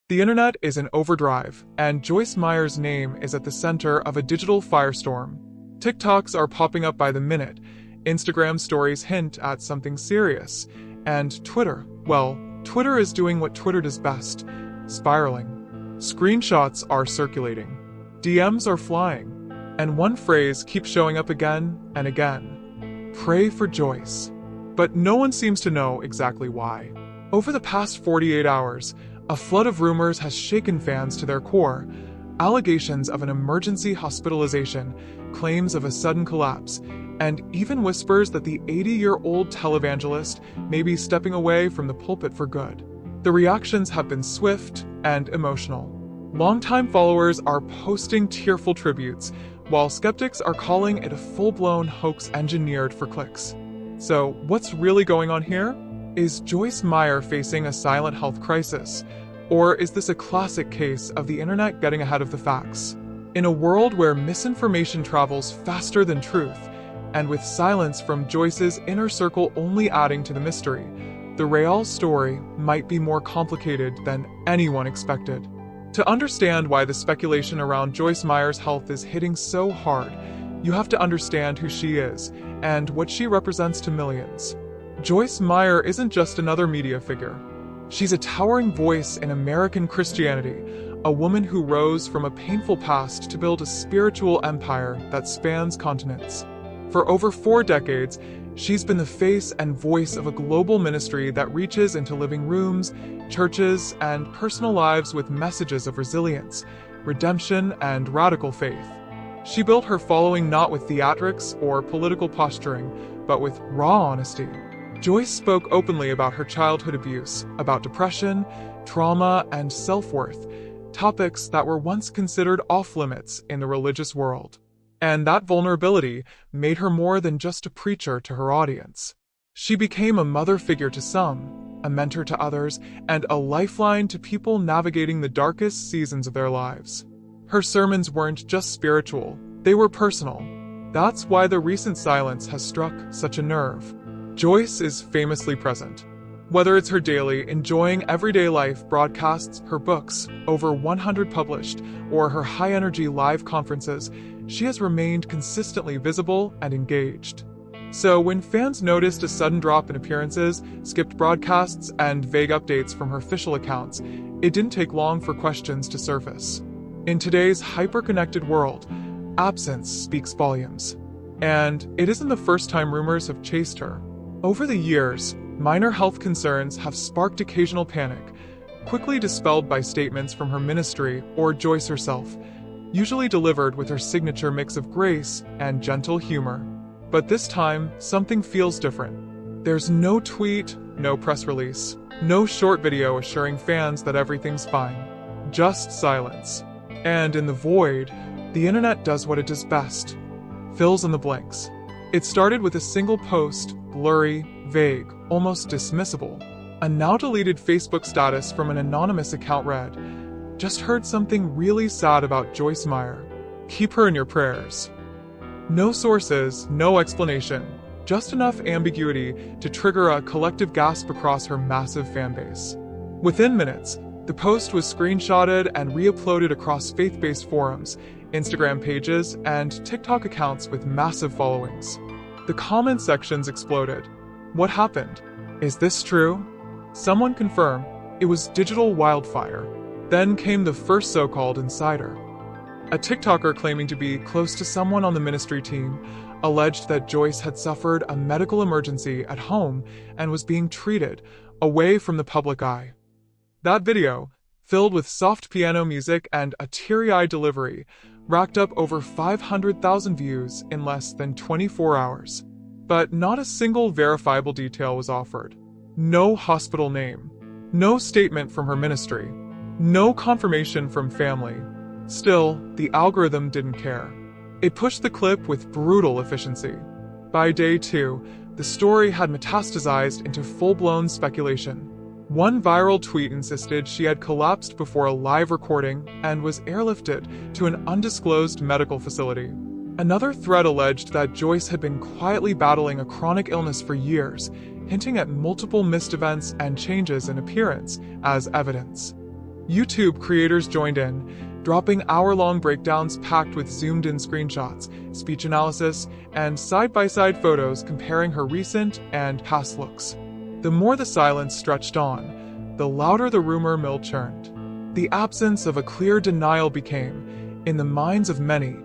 The internet is in overdrive, and Joyce Meyer's name is at the center of a digital firestorm. TikToks are popping up by the minute, Instagram stories hint at something serious, and Twitter is doing what Twitter does best, spiraling. Screenshots are circulating, DMs are flying, and one phrase keeps showing up again and again. Pray for Joyce. But no one seems to know exactly why. Over the past 48 hours, a flood of rumors has shaken fans to their core. Allegations of an emergency hospitalization, claims of a sudden collapse, and even whispers that the 80-year-old televangelist may be stepping away from the pulpit for good. The reactions have been swift and emotional. Longtime followers are posting tearful tributes, while skeptics are calling it a full-blown hoax engineered for clicks. So, what's really going on here? Is Joyce Meyer facing a silent health crisis? Or is this a classic case of the internet getting ahead of the facts? In a world where misinformation travels faster than truth, and with silence from Joyce's inner circle only adding to the mystery, the real story might be more complicated than anyone expected. To understand why the speculation around Joyce Meyer's health is hitting so hard, you have to understand who she is and what she represents to millions. Joyce Meyer isn't just another media figure. She's a towering voice in American Christianity, a woman who rose from a painful past to build a spiritual empire that spans continents. For over 4 decades, she's been the face and voice of a global ministry that reaches into living rooms, churches, and personal lives with messages of resilience, redemption, and radical faith. She built her following not with theatrics or political posturing, but with raw honesty. Joyce spoke openly about her childhood abuse, about depression, trauma, and self-worth, topics that were once considered off-limits in the religious world. And that vulnerability made her more than just a preacher to her audience. She became a mother figure to some, a mentor to others, and a lifeline to people navigating the darkest seasons of their lives. Her sermons weren't just spiritual, they were personal. That's why the recent silence has struck such a nerve. Joyce is famously present. Whether it's her daily Enjoying Everyday Life broadcasts, her books, over 100 published, or her high-energy live conferences, she has remained consistently visible and engaged. So when fans noticed a sudden drop in appearances, skipped broadcasts, and vague updates from her official accounts, it didn't take long for questions to surface. In today's hyper-connected world, absence speaks volumes. And it isn't the first time rumors have chased her. Over the years, minor health concerns have sparked occasional panic, quickly dispelled by statements from her ministry or Joyce herself, usually delivered with her signature mix of grace and gentle humor. But this time, something feels different. There's no tweet, no press release, no short video assuring fans that everything's fine. Just silence. And in the void, the internet does what it does best. Fills in the blanks. It started with a single post, blurry, vague, almost dismissible. A now-deleted Facebook status from an anonymous account read, "Just heard something really sad about Joyce Meyer. Keep her in your prayers." No sources, no explanation, just enough ambiguity to trigger a collective gasp across her massive fanbase. Within minutes, the post was screenshotted and re-uploaded across faith-based forums, Instagram pages, and TikTok accounts with massive followings. The comment sections exploded. What happened? Is this true? Someone confirm. It was digital wildfire. Then came the first so-called insider. A TikToker claiming to be close to someone on the ministry team alleged that Joyce had suffered a medical emergency at home and was being treated, away from the public eye. That video, filled with soft piano music and a teary-eyed delivery, racked up over 500,000 views in less than 24 hours. But not a single verifiable detail was offered. No hospital name. No statement from her ministry. No confirmation from family. Still, the algorithm didn't care. It pushed the clip with brutal efficiency. By day 2, the story had metastasized into full-blown speculation. One viral tweet insisted she had collapsed before a live recording and was airlifted to an undisclosed medical facility. Another thread alleged that Joyce had been quietly battling a chronic illness for years, hinting at multiple missed events and changes in appearance as evidence. YouTube creators joined in, dropping hour-long breakdowns packed with zoomed-in screenshots, speech analysis, and side-by-side photos comparing her recent and past looks. The more the silence stretched on, the louder the rumor mill churned. The absence of a clear denial became, in the minds of many,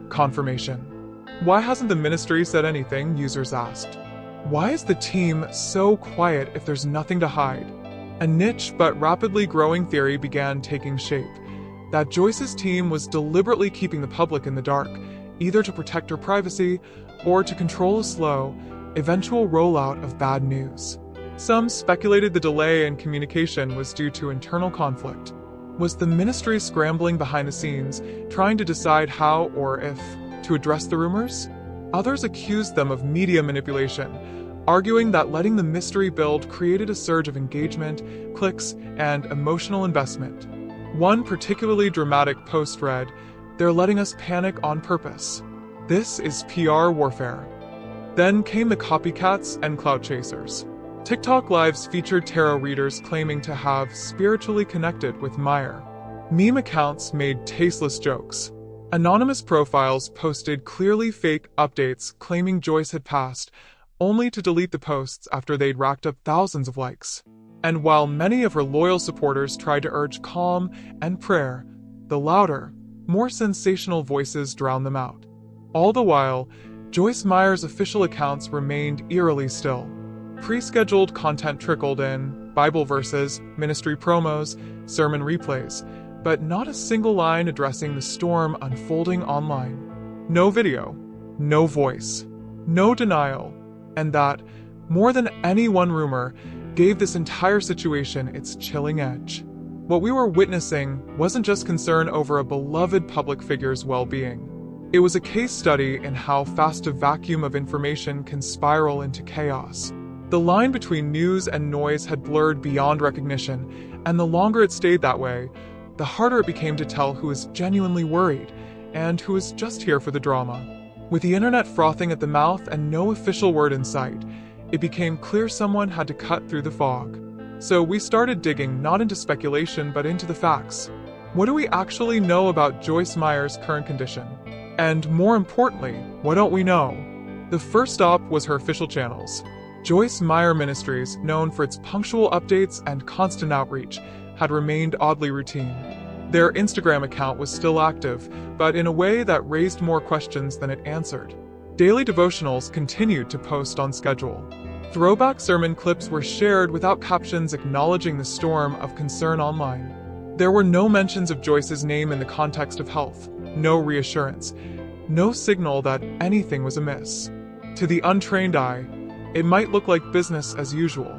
confirmation. Why hasn't the ministry said anything? Users asked. Why is the team so quiet if there's nothing to hide? A niche but rapidly growing theory began taking shape, that Joyce's team was deliberately keeping the public in the dark, either to protect her privacy or to control a slow, eventual rollout of bad news. Some speculated the delay in communication was due to internal conflict. Was the ministry scrambling behind the scenes, trying to decide how or if to address the rumors? Others accused them of media manipulation, arguing that letting the mystery build created a surge of engagement, clicks, and emotional investment. One particularly dramatic post read, "They're letting us panic on purpose. This is PR warfare." Then came the copycats and clout chasers. TikTok lives featured tarot readers claiming to have spiritually connected with Meyer. Meme accounts made tasteless jokes. Anonymous profiles posted clearly fake updates claiming Joyce had passed, only to delete the posts after they'd racked up thousands of likes. And while many of her loyal supporters tried to urge calm and prayer, the louder, more sensational voices drowned them out. All the while, Joyce Meyer's official accounts remained eerily still. Pre-scheduled content trickled in, Bible verses, ministry promos, sermon replays, but not a single line addressing the storm unfolding online. No video, no voice, no denial, and that, more than any one rumor, gave this entire situation its chilling edge. What we were witnessing wasn't just concern over a beloved public figure's well-being. It was a case study in how fast a vacuum of information can spiral into chaos. The line between news and noise had blurred beyond recognition, and the longer it stayed that way, the harder it became to tell who was genuinely worried and who was just here for the drama. With the internet frothing at the mouth and no official word in sight, it became clear someone had to cut through the fog. So we started digging not into speculation but into the facts. What do we actually know about Joyce Meyer's current condition? And more importantly, what don't we know? The first stop was her official channels. Joyce Meyer Ministries, known for its punctual updates and constant outreach, had remained oddly routine. Their Instagram account was still active, but in a way that raised more questions than it answered. Daily devotionals continued to post on schedule. Throwback sermon clips were shared without captions acknowledging the storm of concern online. There were no mentions of Joyce's name in the context of health, no reassurance, no signal that anything was amiss. To the untrained eye, it might look like business as usual.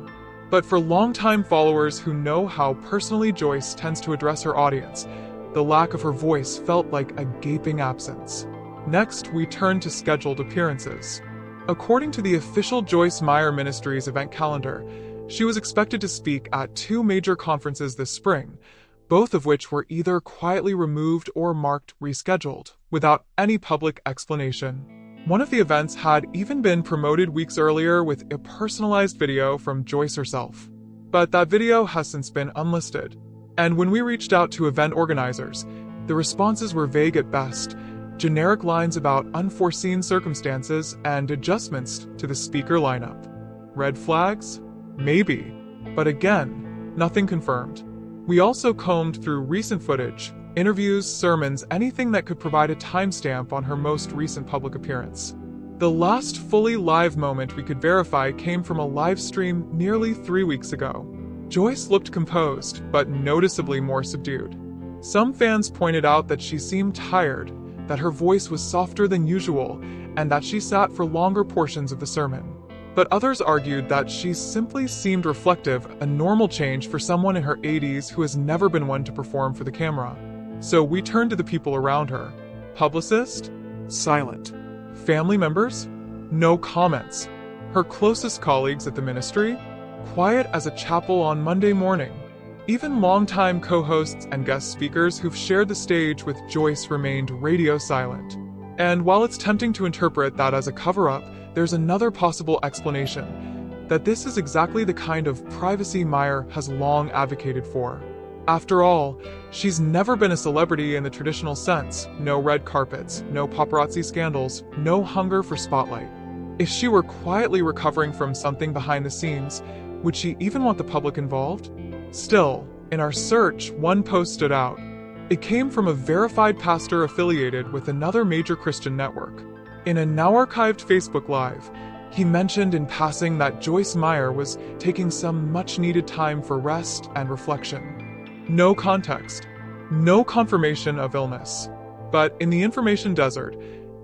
But for longtime followers who know how personally Joyce tends to address her audience, the lack of her voice felt like a gaping absence. Next, we turned to scheduled appearances. According to the official Joyce Meyer Ministries event calendar, she was expected to speak at 2 major conferences this spring, both of which were either quietly removed or marked rescheduled, without any public explanation. One of the events had even been promoted weeks earlier with a personalized video from Joyce herself. But that video has since been unlisted. And when we reached out to event organizers, the responses were vague at best, generic lines about unforeseen circumstances and adjustments to the speaker lineup. Red flags? Maybe. But again, nothing confirmed. We also combed through recent footage, interviews, sermons, anything that could provide a timestamp on her most recent public appearance. The last fully live moment we could verify came from a live stream nearly 3 weeks ago. Joyce looked composed, but noticeably more subdued. Some fans pointed out that she seemed tired, that her voice was softer than usual, and that she sat for longer portions of the sermon. But others argued that she simply seemed reflective, a normal change for someone in her 80s who has never been one to perform for the camera. So we turned to the people around her. Publicist? Silent. Family members? No comments. Her closest colleagues at the ministry? Quiet as a chapel on Monday morning. Even longtime co-hosts and guest speakers who've shared the stage with Joyce remained radio silent. And while it's tempting to interpret that as a cover-up, there's another possible explanation, that this is exactly the kind of privacy Meyer has long advocated for. After all, she's never been a celebrity in the traditional sense. No red carpets, no paparazzi scandals, no hunger for spotlight. If she were quietly recovering from something behind the scenes, would she even want the public involved? Still, in our search, one post stood out. It came from a verified pastor affiliated with another major Christian network. In a now-archived Facebook Live, he mentioned in passing that Joyce Meyer was taking some much-needed time for rest and reflection. No context, no confirmation of illness. But in the information desert,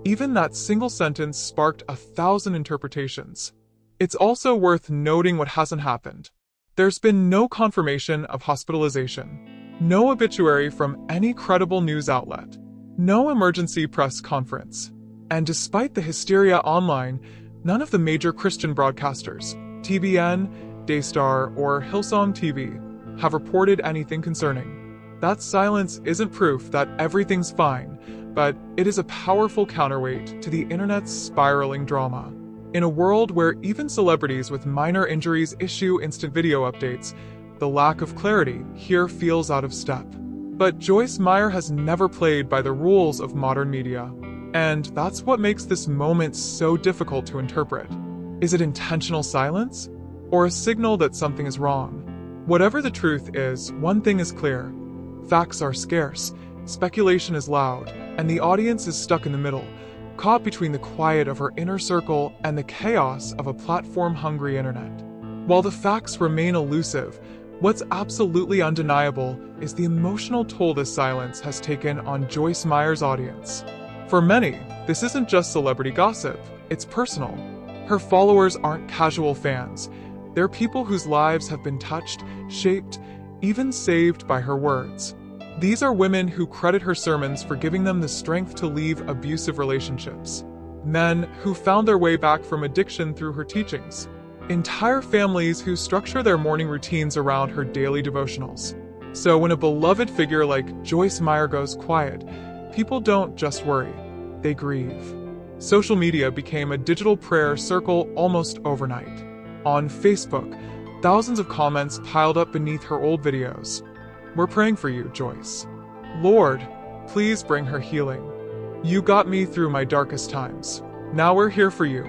even that single sentence sparked 1,000 interpretations. It's also worth noting what hasn't happened. There's been no confirmation of hospitalization, no obituary from any credible news outlet, no emergency press conference. And despite the hysteria online, none of the major Christian broadcasters, TBN, Daystar, or Hillsong TV, have reported anything concerning. That silence isn't proof that everything's fine, but it is a powerful counterweight to the internet's spiraling drama. In a world where even celebrities with minor injuries issue instant video updates, the lack of clarity here feels out of step. But Joyce Meyer has never played by the rules of modern media. And that's what makes this moment so difficult to interpret. Is it intentional silence? Or a signal that something is wrong? Whatever the truth is, one thing is clear. Facts are scarce, speculation is loud, and the audience is stuck in the middle, caught between the quiet of her inner circle and the chaos of a platform-hungry internet. While the facts remain elusive, what's absolutely undeniable is the emotional toll this silence has taken on Joyce Meyer's audience. For many, this isn't just celebrity gossip, it's personal. Her followers aren't casual fans. They're people whose lives have been touched, shaped, even saved by her words. These are women who credit her sermons for giving them the strength to leave abusive relationships. Men who found their way back from addiction through her teachings. Entire families who structure their morning routines around her daily devotionals. So when a beloved figure like Joyce Meyer goes quiet, people don't just worry, they grieve. Social media became a digital prayer circle almost overnight. On Facebook, thousands of comments piled up beneath her old videos. We're praying for you, Joyce. Lord, please bring her healing. You got me through my darkest times. Now we're here for you.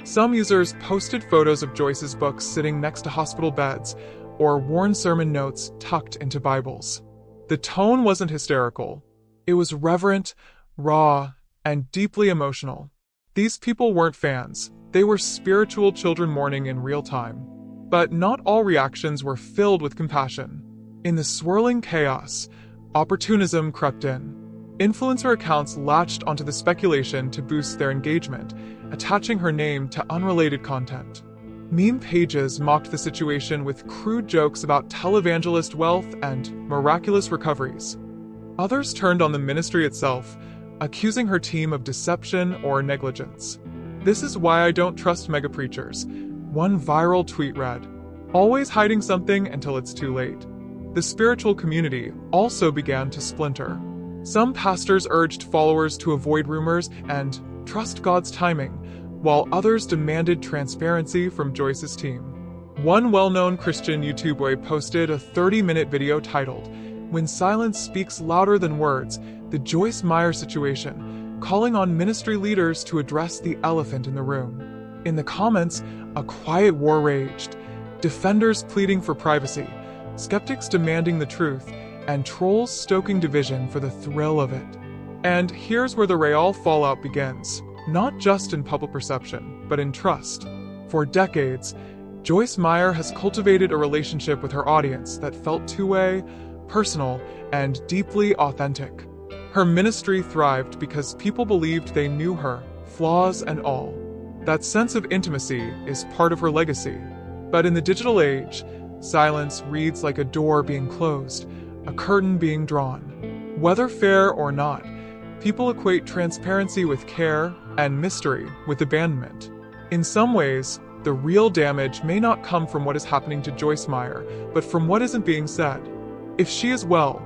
Some users posted photos of Joyce's books sitting next to hospital beds, or worn sermon notes tucked into Bibles. The tone wasn't hysterical. It was reverent, raw, and deeply emotional. These people weren't fans. They were spiritual children mourning in real time. But not all reactions were filled with compassion. In the swirling chaos, opportunism crept in. Influencer accounts latched onto the speculation to boost their engagement, attaching her name to unrelated content. Meme pages mocked the situation with crude jokes about televangelist wealth and miraculous recoveries. Others turned on the ministry itself, accusing her team of deception or negligence. This is why I don't trust mega preachers. One viral tweet read, "Always hiding something until it's too late." The spiritual community also began to splinter. Some pastors urged followers to avoid rumors and trust God's timing, while others demanded transparency from Joyce's team. One well-known Christian YouTuber posted a 30-minute video titled, "When Silence Speaks Louder Than Words, the Joyce Meyer Situation," calling on ministry leaders to address the elephant in the room. In the comments, a quiet war raged, defenders pleading for privacy, skeptics demanding the truth, and trolls stoking division for the thrill of it. And here's where the real fallout begins, not just in public perception, but in trust. For decades, Joyce Meyer has cultivated a relationship with her audience that felt two-way, personal, and deeply authentic. Her ministry thrived because people believed they knew her, flaws and all. That sense of intimacy is part of her legacy. But in the digital age, silence reads like a door being closed, a curtain being drawn. Whether fair or not, people equate transparency with care and mystery with abandonment. In some ways, the real damage may not come from what is happening to Joyce Meyer, but from what isn't being said. If she is well,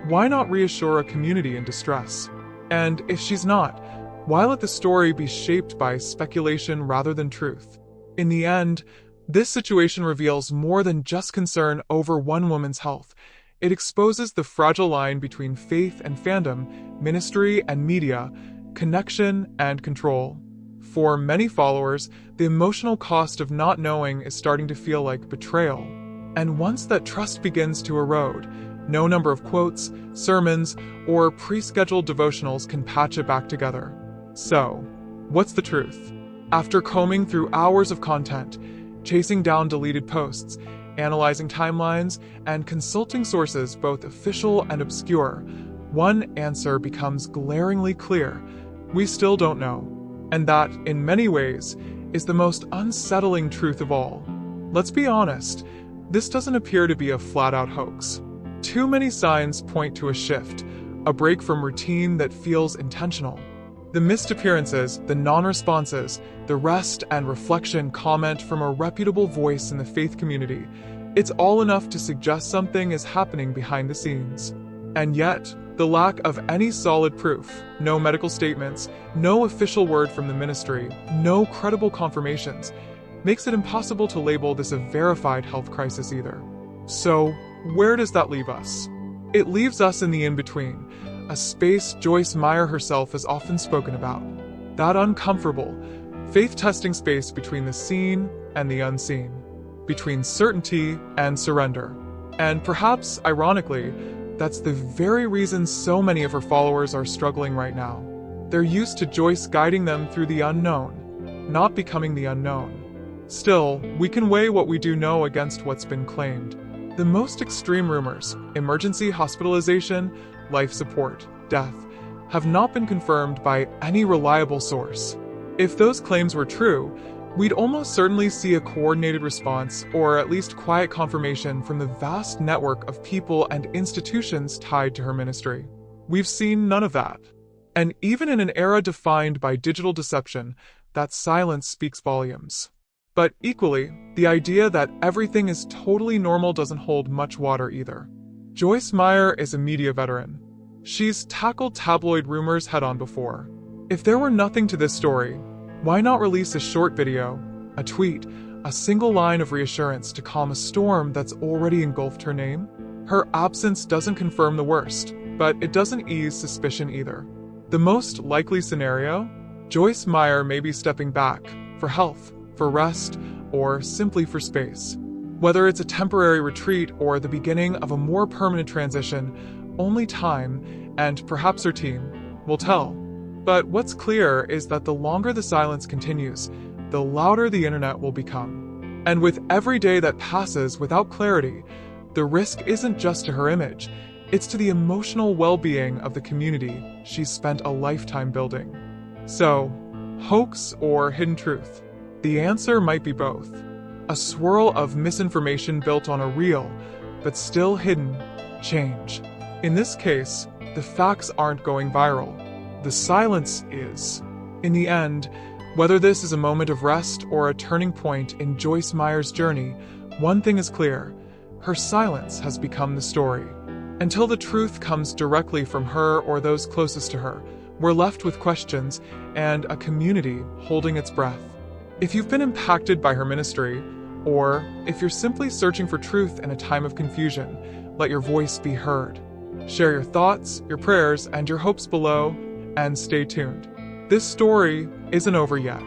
why not reassure a community in distress? And if she's not, why let the story be shaped by speculation rather than truth? In the end, this situation reveals more than just concern over one woman's health. It exposes the fragile line between faith and fandom, ministry and media, connection and control. For many followers, the emotional cost of not knowing is starting to feel like betrayal. And once that trust begins to erode, no number of quotes, sermons, or pre-scheduled devotionals can patch it back together. So, what's the truth? After combing through hours of content, chasing down deleted posts, analyzing timelines, and consulting sources both official and obscure, one answer becomes glaringly clear: we still don't know. And that, in many ways, is the most unsettling truth of all. Let's be honest, this doesn't appear to be a flat-out hoax. Too many signs point to a shift, a break from routine that feels intentional. The missed appearances, the non-responses, the rest and reflection comment from a reputable voice in the faith community, it's all enough to suggest something is happening behind the scenes. And yet, the lack of any solid proof, no medical statements, no official word from the ministry, no credible confirmations, makes it impossible to label this a verified health crisis either. So, where does that leave us? It leaves us in the in-between, a space Joyce Meyer herself has often spoken about. That uncomfortable, faith-testing space between the seen and the unseen, between certainty and surrender. And perhaps, ironically, that's the very reason so many of her followers are struggling right now. They're used to Joyce guiding them through the unknown, not becoming the unknown. Still, we can weigh what we do know against what's been claimed. The most extreme rumors, emergency hospitalization, life support, death, have not been confirmed by any reliable source. If those claims were true, we'd almost certainly see a coordinated response, or at least quiet confirmation from the vast network of people and institutions tied to her ministry. We've seen none of that. And even in an era defined by digital deception, that silence speaks volumes. But equally, the idea that everything is totally normal doesn't hold much water either. Joyce Meyer is a media veteran. She's tackled tabloid rumors head-on before. If there were nothing to this story, why not release a short video, a tweet, a single line of reassurance to calm a storm that's already engulfed her name? Her absence doesn't confirm the worst, but it doesn't ease suspicion either. The most likely scenario? Joyce Meyer may be stepping back, for health, for rest, or simply for space. Whether it's a temporary retreat or the beginning of a more permanent transition, only time, and perhaps her team, will tell. But what's clear is that the longer the silence continues, the louder the internet will become. And with every day that passes without clarity, the risk isn't just to her image, it's to the emotional well-being of the community she's spent a lifetime building. So, hoax or hidden truth? The answer might be both. A swirl of misinformation built on a real, but still hidden, change. In this case, the facts aren't going viral. The silence is. In the end, whether this is a moment of rest or a turning point in Joyce Meyer's journey, one thing is clear: her silence has become the story. Until the truth comes directly from her or those closest to her, we're left with questions and a community holding its breath. If you've been impacted by her ministry, or if you're simply searching for truth in a time of confusion, let your voice be heard. Share your thoughts, your prayers, and your hopes below, and stay tuned. This story isn't over yet.